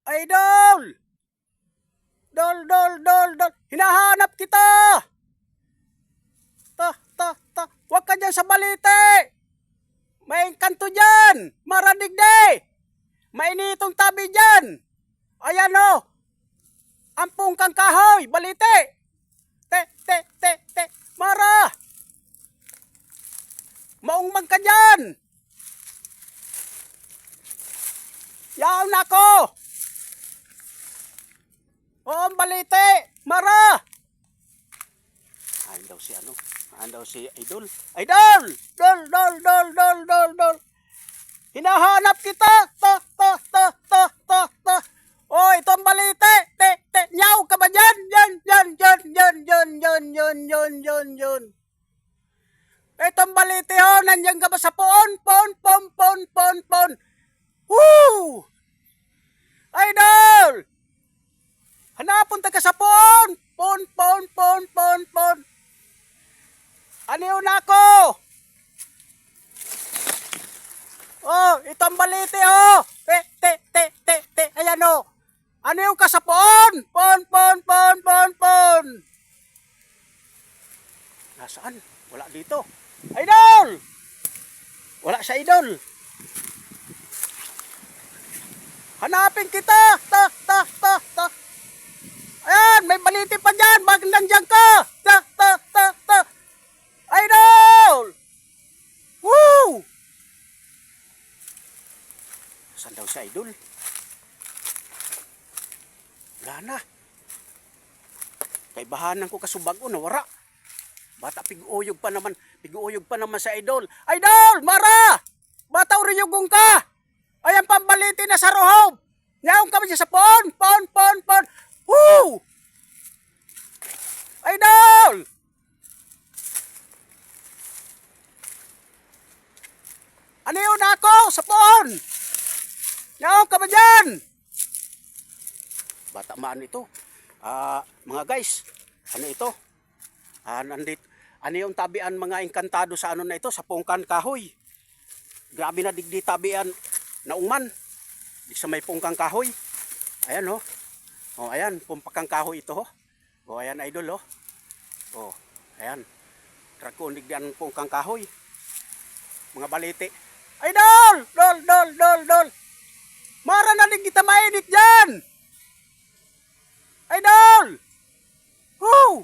Idol! Dol, dol, dol, dol. Hinahanap kita! Huwag ka dyan sa balite! May kanto dyan! Maradigde! Mainitong tabi dyan! Ayan o! Ampung kang kahoy! Balite! Te! Mara! Maungmang ka dyan! Yaw na ko! Oo, balite! Mara! Ayan daw si ano? Ayan daw si Idol. Idol! Dol! Hinahanap kita! Oh, ito ang balite! Nyaw ka ba dyan? Yun. Ito ang balite ho! Nandiyan ka ba sa poon? Pon! Woo! Idol! Hanapon ta ka sa poon! Pon! Ano na ako? Oh, itong balite oh. Te. Ayan oh. Ano yung kasapon? Pon. Nasaan? Wala dito. Idol! Wala sa idol. Hanapin kita. Ta. Ayan, may balite pa dyan. Bakit nandiyan ka? Ta. Idol! Woo! Saan daw si Idol? Wala na. Kay bahanan ko kasubag o nawara. Bata pig-uyog pa naman sa Idol. Idol! Mara! Bata uriyugong ka! Ayan pambaliti na sa rohob! Nyaong ka ba sa pon! Woo! Idol! Ano yun ako? Sa pon! Nyaong ka ba dyan? Bata maan ito. Mga guys, ano ito? Ano yung tabian mga engkantado sa ano na ito? Sa pungkan kahoy. Grabe na digdi tabian na ungman. Di sa may pungkang kahoy. Ayan oh. Oh, ayan, pumpakang kahoy ito oh. Oh, ayan Idol oh. Oh, ayan. Trako digdian pungkang kahoy. Mga balite. Idol! Dol! Mara na din kita mainit dyan! Idol! Woo!